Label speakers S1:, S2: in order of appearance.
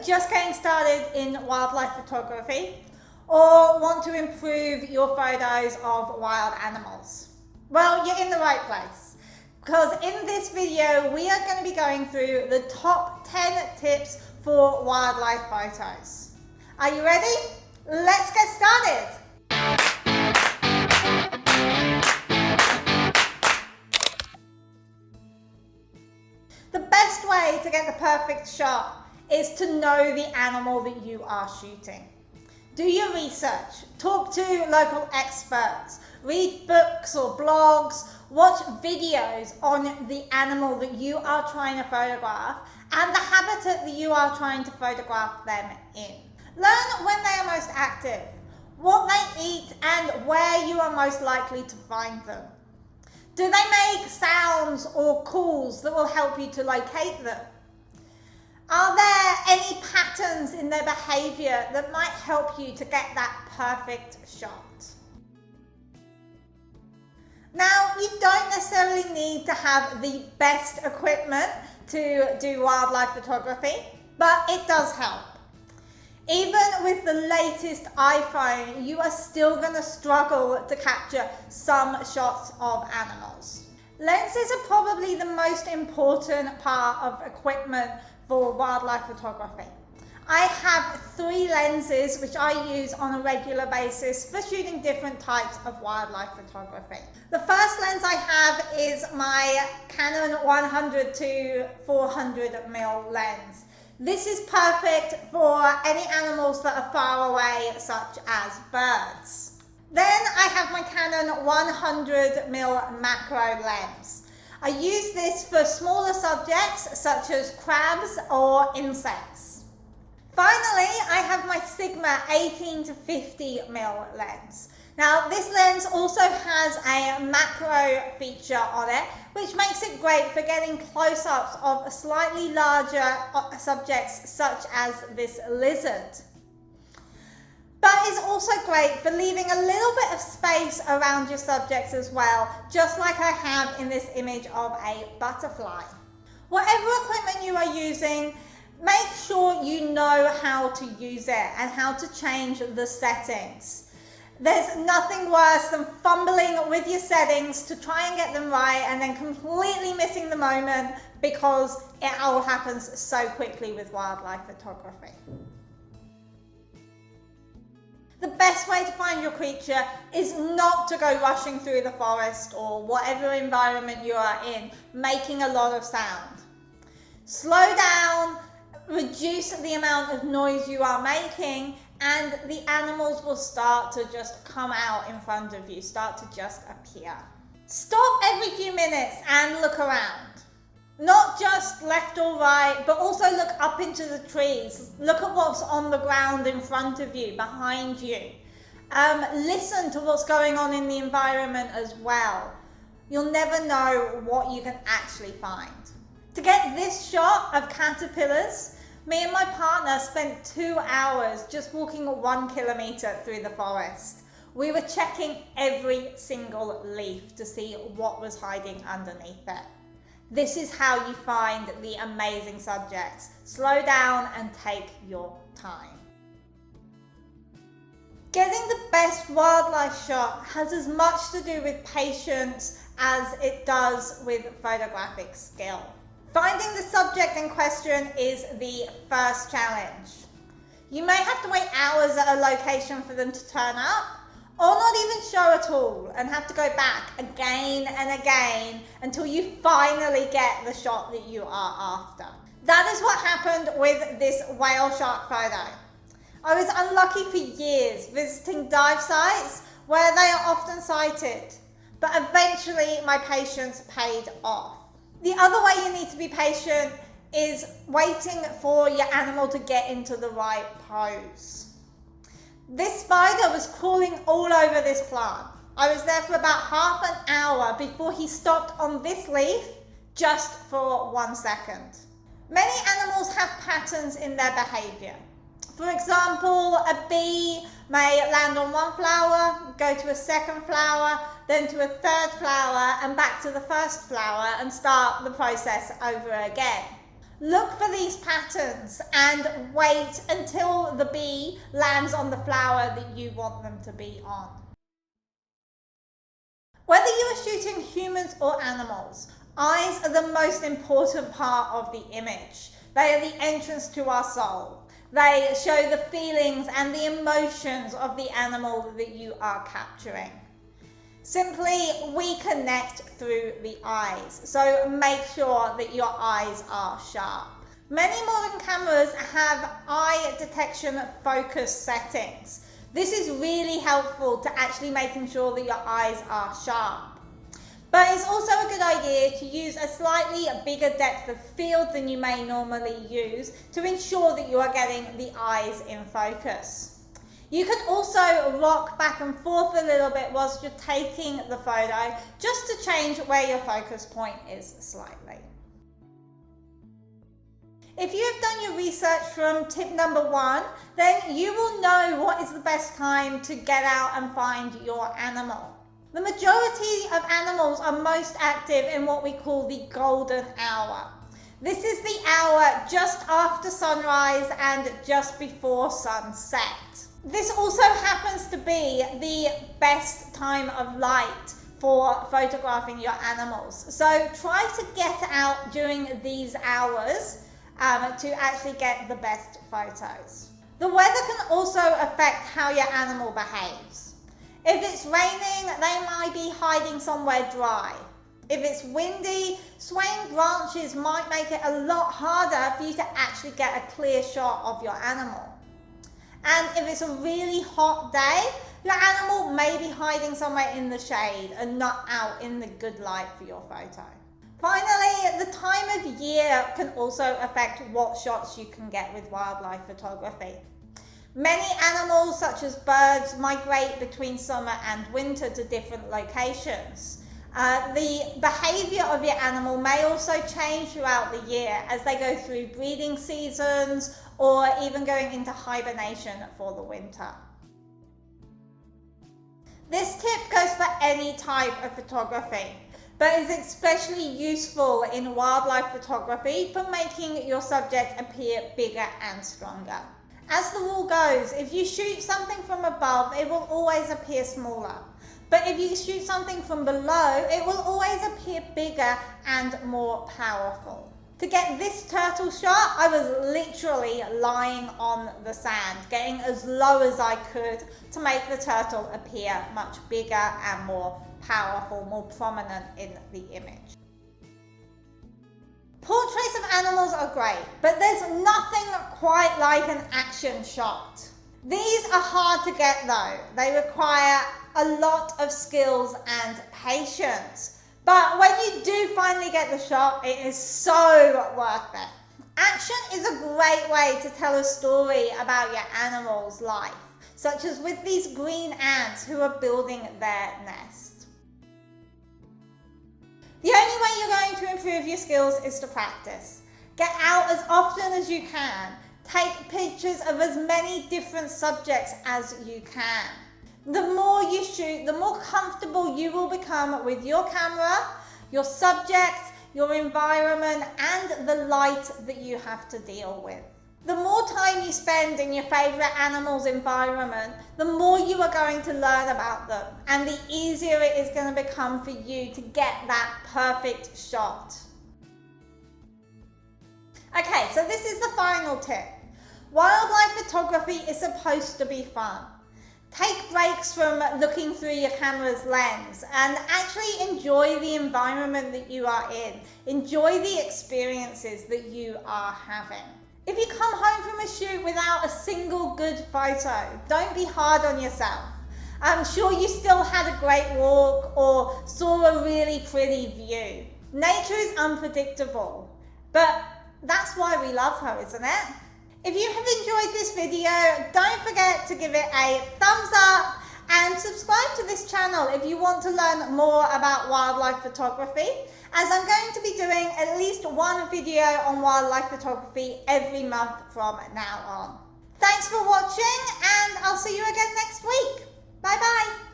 S1: just getting started in wildlife photography or want to improve your photos of wild animals? Well, you're in the right place, because in this video we are going to be going through the top 10 tips for wildlife photos. Are you ready? Let's get started! The best way to get the perfect shot is to know the animal that you are shooting. Do your research, talk to local experts, read books or blogs, watch videos on the animal that you are trying to photograph and the habitat that you are trying to photograph them in. Learn when they are most active, what they eat and where you are most likely to find them. Do they make sounds or calls that will help you to locate them? Are there any patterns in their behavior that might help you to get that perfect shot? Now, you don't necessarily need to have the best equipment to do wildlife photography, but it does help. Even with the latest iPhone, you are still going to struggle to capture some shots of animals. Lenses are probably the most important part of equipment for wildlife photography. I have 3 lenses which I use on a regular basis for shooting different types of wildlife photography. The first lens I have is my Canon 100 to 400mm lens. This is perfect for any animals that are far away, such as birds. Then I have my Canon 100mm macro lens. I use this for smaller subjects such as crabs or insects. Finally, I have my Sigma 18 to 50mm lens. Now, this lens also has a macro feature on it, which makes it great for getting close-ups of slightly larger subjects such as this lizard. But it's also great for leaving a little bit of space around your subjects as well, just like I have in this image of a butterfly. Whatever equipment you are using, make sure you know how to use it and how to change the settings. There's nothing worse than fumbling with your settings to try and get them right and then completely missing the moment, because it all happens so quickly with wildlife photography. The best way to find your creature is not to go rushing through the forest or whatever environment you are in, making a lot of sound. Slow down, reduce the amount of noise you are making, and the animals will start to just come out in front of you, start to just appear. Stop every few minutes and look around. Not just left or right, but also look up into the trees. Look at what's on the ground in front of you, behind you. Listen to what's going on in the environment as well. You'll never know what you can actually find. To get this shot of caterpillars, me and my partner spent 2 hours just walking 1 kilometer through the forest. We were checking every single leaf to see what was hiding underneath it. This is how you find the amazing subjects. Slow down and take your time. Getting the best wildlife shot has as much to do with patience as it does with photographic skill. Finding the subject in question is the first challenge. You may have to wait hours at a location for them to turn up, or not even show at all, and have to go back again and again until you finally get the shot that you are after. That is what happened with this whale shark photo. I was unlucky for years visiting dive sites where they are often sighted, but eventually my patience paid off. The other way you need to be patient is waiting for your animal to get into the right pose. This spider was crawling all over this plant. I was there for about half an hour before he stopped on this leaf just for 1 second. Many animals have patterns in their behavior. For example, a bee may land on one flower, go to a second flower, then to a third flower, and back to the first flower and start the process over again. Look for these patterns and wait until the bee lands on the flower that you want them to be on. Whether you are shooting humans or animals, eyes are the most important part of the image. They are the entrance to our soul. They show the feelings and the emotions of the animal that you are capturing. Simply, we connect through the eyes, so make sure that your eyes are sharp. Many modern cameras have eye detection focus settings. This is really helpful to actually making sure that your eyes are sharp. But it's also a good idea to use a slightly bigger depth of field than you may normally use to ensure that you are getting the eyes in focus. You can also rock back and forth a little bit whilst you're taking the photo, just to change where your focus point is slightly. If you have done your research from tip number 1, then you will know what is the best time to get out and find your animal. The majority of animals are most active in what we call the golden hour. This is the hour just after sunrise and just before sunset. This also happens to be the best time of light for photographing your animals. So try to get out during these hours to actually get the best photos. The weather can also affect how your animal behaves. If it's raining, they might be hiding somewhere dry. If it's windy, swaying branches might make it a lot harder for you to actually get a clear shot of your animal. And if it's a really hot day, your animal may be hiding somewhere in the shade and not out in the good light for your photo. Finally, the time of year can also affect what shots you can get with wildlife photography. Many animals, such as birds, migrate between summer and winter to different locations. The behavior of your animal may also change throughout the year as they go through breeding seasons or even going into hibernation for the winter. This tip goes for any type of photography, but is especially useful in wildlife photography for making your subject appear bigger and stronger. As the rule goes, if you shoot something from above, it will always appear smaller. But if you shoot something from below, it will always appear bigger and more powerful. To get this turtle shot, I was literally lying on the sand, getting as low as I could to make the turtle appear much bigger and more powerful, more prominent in the image. Portraits of animals are great, but there's nothing quite like an action shot. These are hard to get though. They require a lot of skills and patience. But when you do finally get the shot, it is so worth it. Action is a great way to tell a story about your animal's life, such as with these green ants who are building their nest. The only way you're going to improve your skills is to practice. Get out as often as you can. Take pictures of as many different subjects as you can. The more you shoot, the more comfortable you will become with your camera, your subject, your environment, and the light that you have to deal with. The more time you spend in your favorite animal's environment, the more you are going to learn about them, and the easier it is going to become for you to get that perfect shot. Okay, so this is the final tip. Wildlife photography is supposed to be fun. Take breaks from looking through your camera's lens and actually enjoy the environment that you are in. Enjoy the experiences that you are having. If you come home from a shoot without a single good photo, don't be hard on yourself. I'm sure you still had a great walk or saw a really pretty view. Nature is unpredictable, but that's why we love her, isn't it? If you have enjoyed this video, don't forget to give it a thumbs up and subscribe to this channel if you want to learn more about wildlife photography, as I'm going to be doing at least one video on wildlife photography every month from now on. Thanks for watching, and I'll see you again next week. Bye bye.